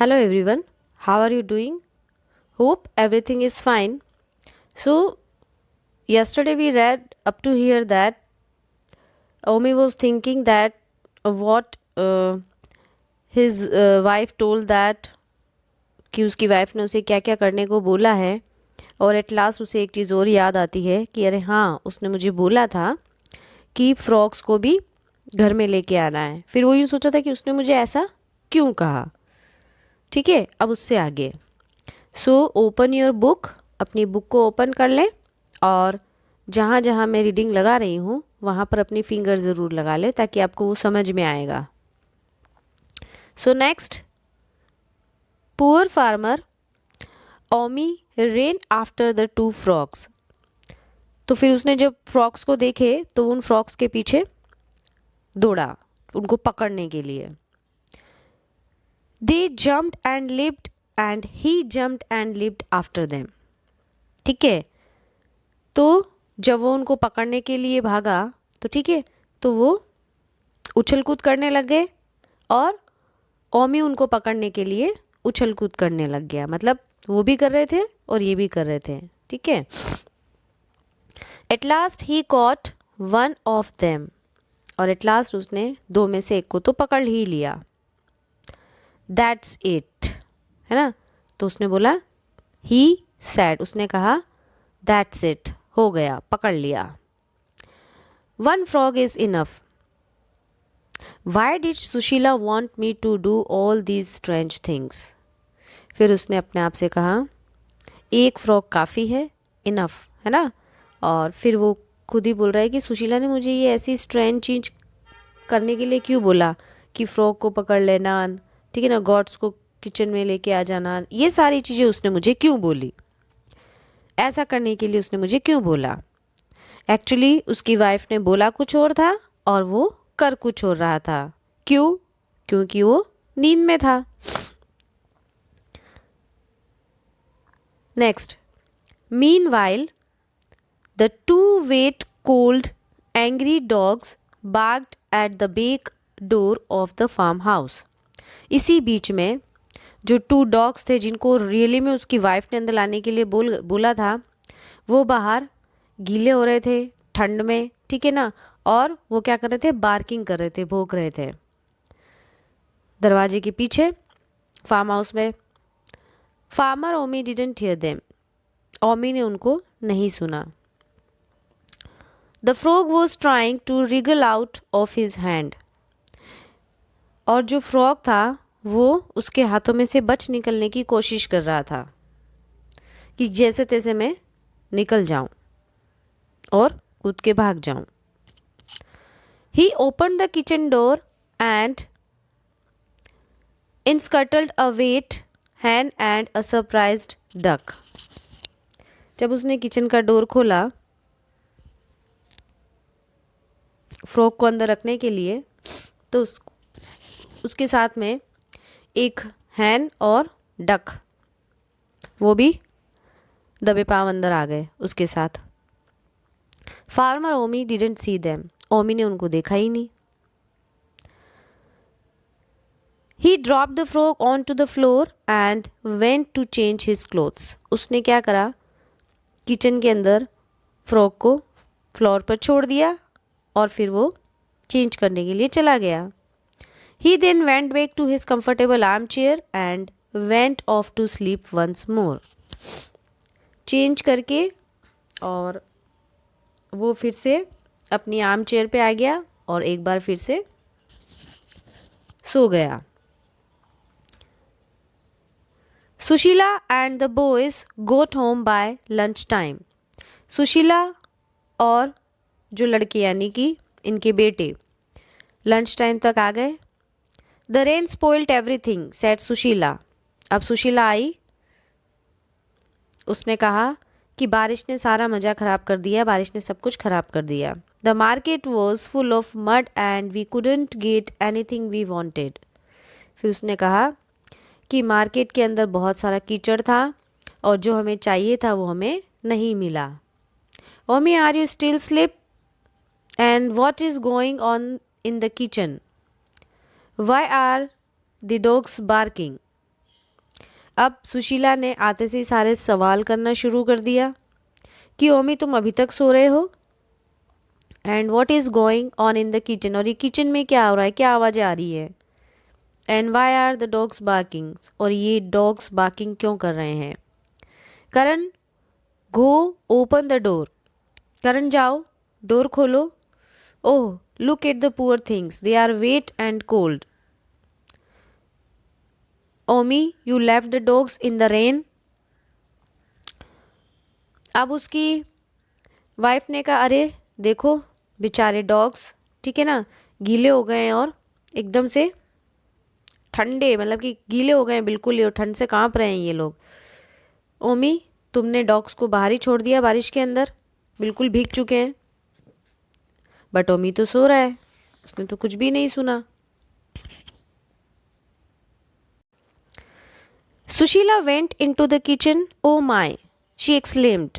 Hello everyone, how are you doing? Hope everything is fine. So, yesterday we read up to here that Omi was thinking that what his wife told that कि उसकी wife ने उसे क्या क्या करने को बोला है और एट लास्ट उसे एक चीज़ और याद आती है कि अरे हाँ उसने मुझे बोला था कि फ्रॉक्स को भी घर में लेके आना है। फिर वो यूँ सोचा था कि उसने मुझे ऐसा क्यों कहा। ठीक है, अब उससे आगे सो ओपन योर बुक, अपनी बुक को ओपन कर लें और जहाँ जहाँ मैं रीडिंग लगा रही हूँ वहाँ पर अपनी फिंगर ज़रूर लगा लें ताकि आपको वो समझ में आएगा। So next, poor farmer Omi ran after the two frogs. तो फिर उसने जब फ्रॉक्स को देखे तो उन फ्रॉक्स के पीछे दौड़ा उनको पकड़ने के लिए। They jumped and leaped and he jumped and leaped after them. ठीक है, तो जब वो उनको पकड़ने के लिए भागा तो ठीक है, तो वो उछल कूद करने लग गए और ओमी उनको पकड़ने के लिए उछल कूद करने लग गया। मतलब वो भी कर रहे थे और ये भी कर रहे थे। ठीक है, at last he caught one of them, और एट लास्ट उसने दो में से एक को तो पकड़ ही लिया। दैट्स इट, है ना। तो उसने बोला ही सैड, उसने कहा दैट्स इट, हो गया, पकड़ लिया। One frog is enough. Why did Sushila want me to do all these strange things. फिर उसने अपने आप से कहा एक फ्रॉग काफ़ी है, इनफ, है ना। और फिर वो खुद ही बोल रहा है कि सुशीला ने मुझे ये ऐसी स्ट्रेंज चीज करने के लिए क्यों बोला कि फ्रॉग को पकड़ लेना, ठीक है ना, गॉड्स को किचन में लेके आ जाना, ये सारी चीज़ें उसने मुझे क्यों बोली, ऐसा करने के लिए उसने मुझे क्यों बोला। एक्चुअली उसकी वाइफ ने बोला कुछ और था और वो कर कुछ और रहा था। क्यों? क्योंकि वो नींद में था। Next, meanwhile the two wet cold angry dogs barked at the back door of the farmhouse. इसी बीच में जो टू डॉग्स थे जिनको रियली में उसकी वाइफ ने अंदर लाने के लिए बोला था, वो बाहर गीले हो रहे थे ठंड में, ठीक है ना, और वो क्या कर रहे थे, बार्किंग कर रहे थे, भौंक रहे थे दरवाजे के पीछे फार्म हाउस में। Farmer Omi didn't hear them, Omi ने उनको नहीं सुना। The frog was trying to wriggle out of his hand, और जो फ्रॉग था वो उसके हाथों में से बच निकलने की कोशिश कर रहा था कि जैसे तैसे मैं निकल जाऊं और कूद के भाग जाऊं। He open the kitchen door and in scuttled a wet hen and a surprised duck. जब उसने किचन का डोर खोला फ्रॉग को अंदर रखने के लिए, तो उसके साथ में एक हैन और डक, वो भी दबे पांव अंदर आ गए उसके साथ। Farmer Omi didn't see them, Omi ने उनको देखा ही नहीं। He drop the frog on to the floor and went to change his clothes. उसने क्या करा, किचन के अंदर फ्रॉग को फ्लोर पर छोड़ दिया और फिर वो चेंज करने के लिए चला गया। He then went back to his comfortable armchair and went off to sleep once more. Change करके और वो फिर से अपनी आर्म चेयर पे आ गया और एक बार फिर से सो गया। Sushila and the boys got home by lunch time. Sushila और जो लड़के यानी कि इनके बेटे लंच टाइम तक आ गए। The rain spoiled everything said Sushila. अब सुशीला आई, उसने कहा कि बारिश ने सारा मज़ा ख़राब कर दिया, बारिश ने सब कुछ ख़राब कर दिया। The market was full of mud and we couldn't get anything we wanted. फिर उसने कहा कि मार्केट के अंदर बहुत सारा कीचड़ था और जो हमें चाहिए था वो हमें नहीं मिला। Omi are you still sleep and what is going on in the kitchen, why are the dogs barking. अब सुशीला ने आते से ही सारे सवाल करना शुरू कर दिया कि ओमी तुम अभी तक सो रहे हो, and what is going on in the kitchen, और ये किचन में क्या हो रहा है, क्या आवाज़ें आ रही है, and why are the dogs barking, और ये डॉग्स बार्किंग क्यों कर रहे हैं। Karan go open the door, Karan जाओ डोर खोलो। Oh look at the poor things, they are wet and cold. Omi you left the dogs in the rain. अब उसकी वाइफ ने कहा अरे देखो बेचारे डॉग्स, ठीक है ना, गीले हो गए हैं और एकदम से ठंडे, मतलब कि गीले हो गए हैं बिल्कुल ही, और ठंड से कांप रहे हैं ये लोग। ओमी तुमने डॉग्स को बाहर ही छोड़ दिया बारिश के अंदर, बिल्कुल भीग चुके हैं। बट ओमी तो सो रहा है, उसने तो कुछ भी नहीं सुना। Sushila went in to the kitchen. Oh my, she exclaimed,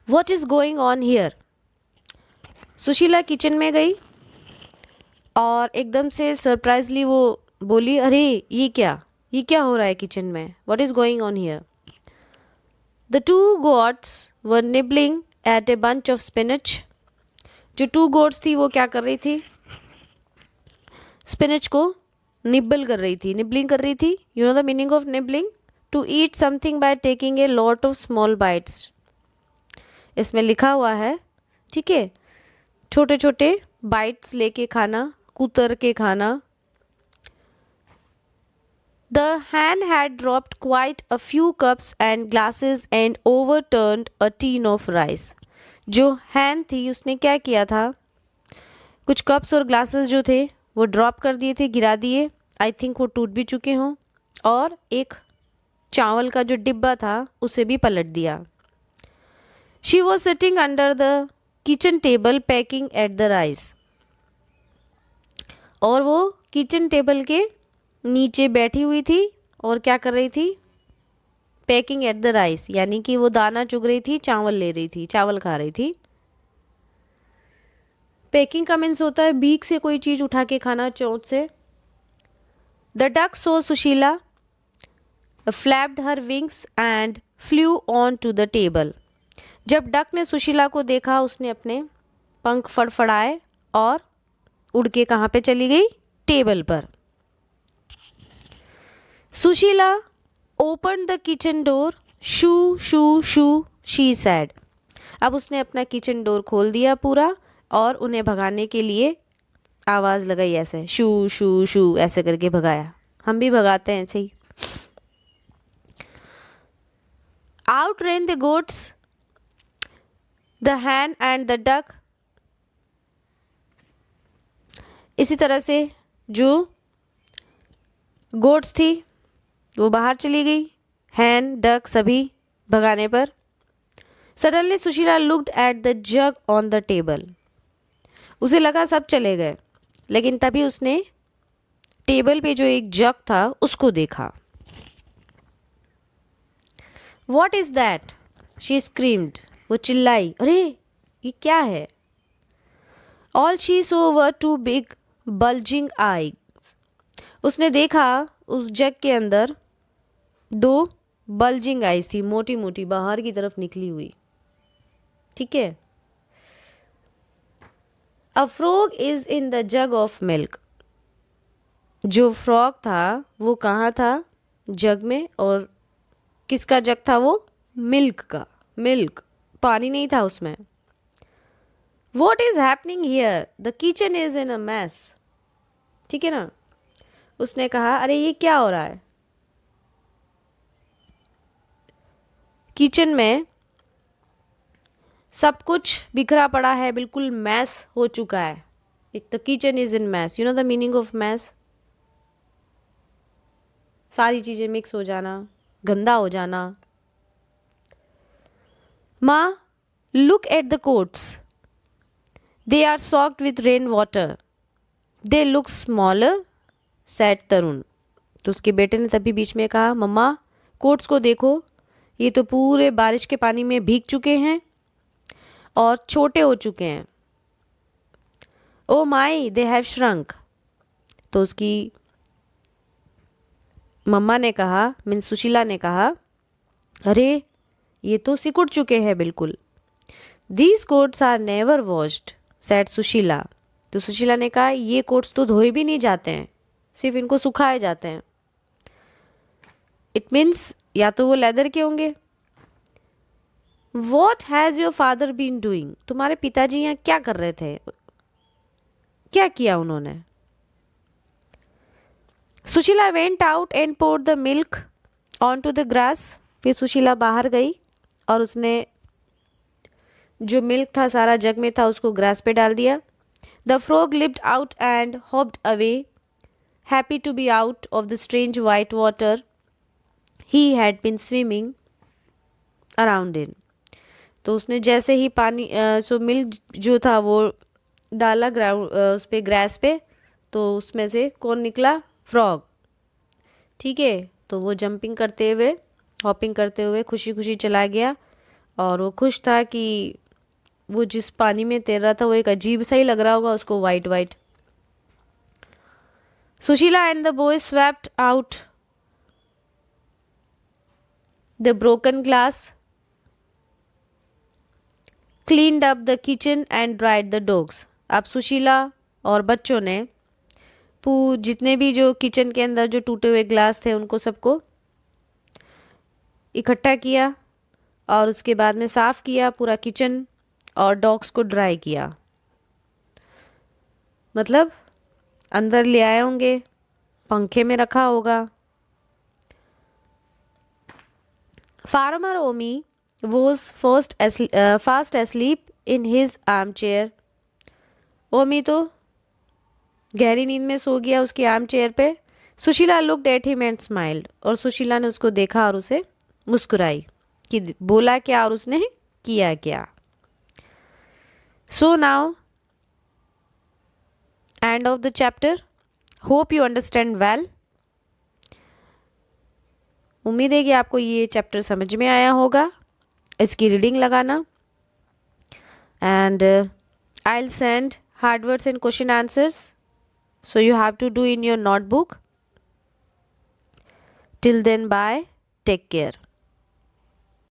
what is going on here. Sushila kitchen में गई और एकदम से सरप्राइजली वो बोली अरे ये क्या हो रहा है किचन में, what is going on here. The two goats were nibbling at a bunch of spinach. जो टू गोट्स थी वो क्या कर रही थी, स्पिनच को निबल कर रही थी, निबलिंग कर रही थी। You know the meaning of nibbling, to eat something by taking a lot of small bites. इसमें लिखा हुआ है, ठीक है, छोटे छोटे बाइट्स लेके खाना, कुतर के खाना। The hen had dropped quite a few cups and glasses and overturned a tin of rice. जो हैन थी उसने क्या किया था, कुछ कप्स और ग्लासेस जो थे वो ड्रॉप कर दिए थे, गिरा दिए, आई थिंक वो टूट भी चुके हों, और एक चावल का जो डिब्बा था उसे भी पलट दिया। She was sitting under the kitchen table packing at the rice, और वो किचन टेबल के नीचे बैठी हुई थी और क्या कर रही थी, पैकिंग एट द राइस, यानी कि वो दाना चुग रही थी, चावल ले रही थी, चावल खा रही थी। पैकिंग का मीन्स होता है बीक से कोई चीज़ उठा के खाना, चोंच से। The duck saw Sushila flapped her wings and flew on to the table. जब डक ने सुशीला को देखा उसने अपने पंख फड़फड़ाए और उड़ के कहाँ पे चली गई, टेबल पर। Sushila open the kitchen door, shoe shoe shoe she said. अब उसने अपना किचन डोर खोल दिया पूरा और उन्हें भगाने के लिए आवाज़ लगाई, ऐसे शू शू शू ऐसे करके भगाया, हम भी भगाते हैं ऐसे ही। Out ran the goats, the hen and the duck. इसी तरह से जो गोट्स थी वो बाहर चली गई, हैन डक सभी भगाने पर। Suddenly Sushila looked at the jug on the table. उसे लगा सब चले गए, लेकिन तभी उसने टेबल पे जो एक जग था उसको देखा। What is that, she screamed, वो चिल्लाई, अरे ये क्या है। All she saw were two big bulging eyes. उसने देखा उस जग के अंदर दो बल्जिंग आईज थी, मोटी मोटी बाहर की तरफ निकली हुई, ठीक है। A frog is in the jug of milk. जो फ्रॉग था वो कहाँ था, जग में, और किसका जग था वो, मिल्क का, मिल्क, पानी नहीं था उसमें। What is happening here, the kitchen is in a mess, ठीक है ना। उसने कहा अरे ये क्या हो रहा है, किचन में सब कुछ बिखरा पड़ा है, बिल्कुल मैस हो चुका है। The kitchen is in mess, you know the meaning of mess, सारी चीज़ें मिक्स हो जाना, गंदा हो जाना। माँ look at the coats, they are soaked with rain water, they look smaller sad Tarun. तो उसके बेटे ने तभी बीच में कहा मम्मा कोट्स को देखो, ये तो पूरे बारिश के पानी में भीग चुके हैं और छोटे हो चुके हैं। ओ माई दे हैव श्रंक। तो उसकी मम्मा ने कहा, मीन्स सुशीला ने कहा, अरे ये तो सिकुड़ चुके हैं बिल्कुल। These coats are never washed, said Sushila. तो सुशीला ने कहा, ये कोट्स तो धोए भी नहीं जाते हैं, सिर्फ इनको सुखाए जाते हैं। इट मीन्स या तो वो लेदर के होंगे। What has your father been doing, तुम्हारे पिताजी यहाँ क्या कर रहे थे, क्या किया उन्होंने। Sushila went out and poured the milk on to the grass. फिर सुशीला बाहर गई और उसने जो मिल्क था सारा जग में था उसको ग्रास पे डाल दिया। The frog leaped out and hopped away, happy to be out of the strange white water he had been swimming around in. तो उसने जैसे ही पानी सो मिल्क जो था वो डाला ग्राउंड उस पे ग्रास पे, तो उसमें से कौन निकला, फ्रॉग। ठीक है, तो वो जंपिंग करते हुए, हॉपिंग करते हुए खुशी खुशी चला गया। और वो खुश था कि वो जिस पानी में तैर रहा था वो एक अजीब सा ही लग रहा होगा उसको, white white. Sushila and the boy swept out the broken glass, cleaned up the kitchen and dried the dogs. अब सुशीला और बच्चों ने जितने भी जो किचन के अंदर जो टूटे हुए ग्लास थे उनको सबको इकट्ठा किया और उसके बाद में साफ़ किया पूरा किचन और डॉग्स को ड्राई किया। मतलब अंदर ले आए होंगे, पंखे में रखा होगा। Farmer Omi was fast asleep in his armchair. Omi तो गहरी नींद में सो गया उसकी आर्म चेयर पे। Sushila looked at him and smiled, और सुशीला ने उसको देखा और उसे मुस्कुराई कि बोला क्या और उसने किया क्या। So now end of the chapter, hope you understand well. उम्मीद है कि आपको ये चैप्टर समझ में आया होगा। इसकी रीडिंग लगाना and I will send hard words and question answers, so you have to do in your notebook. Till then, bye, take care.